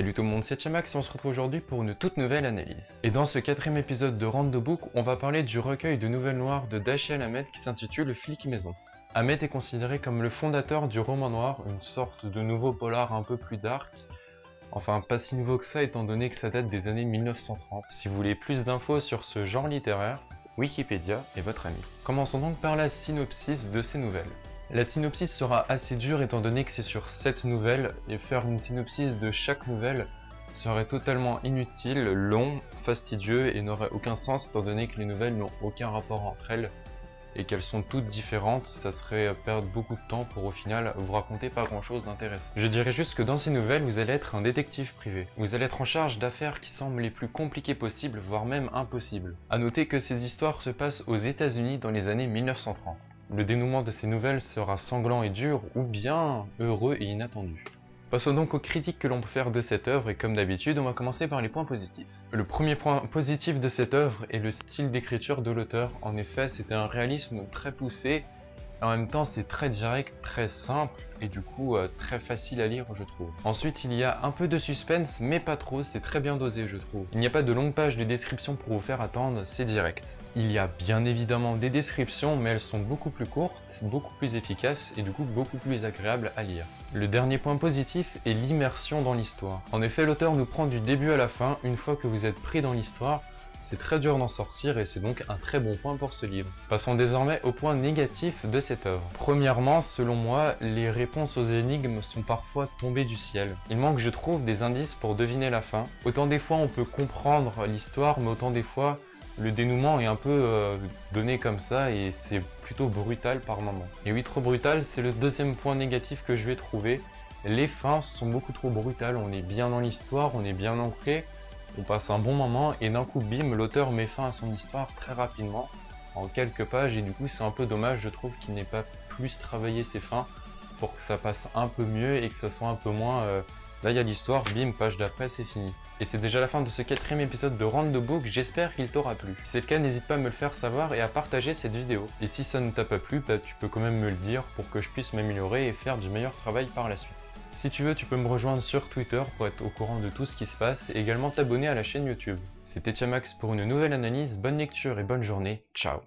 Salut tout le monde, c'est Tiamax et on se retrouve aujourd'hui pour une toute nouvelle analyse. Et dans ce 4ème épisode de Rand the Book, on va parler du recueil de nouvelles noires de Dashiell Hammett qui s'intitule Le flic maison. Hammett est considéré comme le fondateur du roman noir, une sorte de nouveau polar un peu plus dark. Enfin, pas si nouveau que ça étant donné que ça date des années 1930. Si vous voulez plus d'infos sur ce genre littéraire, Wikipédia est votre ami. Commençons donc par la synopsis de ces nouvelles. La synopsis sera assez dure étant donné que c'est sur 7 nouvelles, et faire une synopsis de chaque nouvelle serait totalement inutile, long, fastidieux et n'aurait aucun sens étant donné que les nouvelles n'ont aucun rapport entre elles et qu'elles sont toutes différentes, ça serait perdre beaucoup de temps pour au final vous raconter pas grand chose d'intéressant. Je dirais juste que dans ces nouvelles, vous allez être un détective privé. Vous allez être en charge d'affaires qui semblent les plus compliquées possibles, voire même impossibles. A noter que ces histoires se passent aux États-Unis dans les années 1930. Le dénouement de ces nouvelles sera sanglant et dur, ou bien heureux et inattendu. Passons donc aux critiques que l'on peut faire de cette œuvre et comme d'habitude, on va commencer par les points positifs. Le premier point positif de cette œuvre est le style d'écriture de l'auteur. En effet, c'est un réalisme très poussé, et en même temps c'est très direct, très simple et du coup très facile à lire je trouve. Ensuite il y a un peu de suspense mais pas trop, c'est très bien dosé je trouve. Il n'y a pas de longues pages de description pour vous faire attendre, c'est direct. Il y a bien évidemment des descriptions mais elles sont beaucoup plus courtes, beaucoup plus efficaces et du coup beaucoup plus agréables à lire. Le dernier point positif est l'immersion dans l'histoire. En effet l'auteur nous prend du début à la fin, une fois que vous êtes pris dans l'histoire, c'est très dur d'en sortir et c'est donc un très bon point pour ce livre. Passons désormais au point négatif de cette œuvre. Premièrement, selon moi, les réponses aux énigmes sont parfois tombées du ciel. Il manque, je trouve, des indices pour deviner la fin. Autant des fois on peut comprendre l'histoire, mais autant des fois le dénouement est un peu donné comme ça et c'est plutôt brutal par moments. Et oui, trop brutal, c'est le deuxième point négatif que je vais trouver. Les fins sont beaucoup trop brutales, on est bien dans l'histoire, on est bien ancré. On passe un bon moment et d'un coup bim, l'auteur met fin à son histoire très rapidement, en quelques pages, et du coup c'est un peu dommage je trouve qu'il n'ait pas plus travaillé ses fins pour que ça passe un peu mieux et que ça soit un peu moins là il y a l'histoire, bim, page d'après c'est fini. Et c'est déjà la fin de ce 4ème épisode de Rand the Book, j'espère qu'il t'aura plu. Si c'est le cas, n'hésite pas à me le faire savoir et à partager cette vidéo. Et si ça ne t'a pas plu, bah, tu peux quand même me le dire pour que je puisse m'améliorer et faire du meilleur travail par la suite. Si tu veux, tu peux me rejoindre sur Twitter pour être au courant de tout ce qui se passe et également t'abonner à la chaîne YouTube. C'était Tiamax pour une nouvelle analyse, bonne lecture et bonne journée, ciao.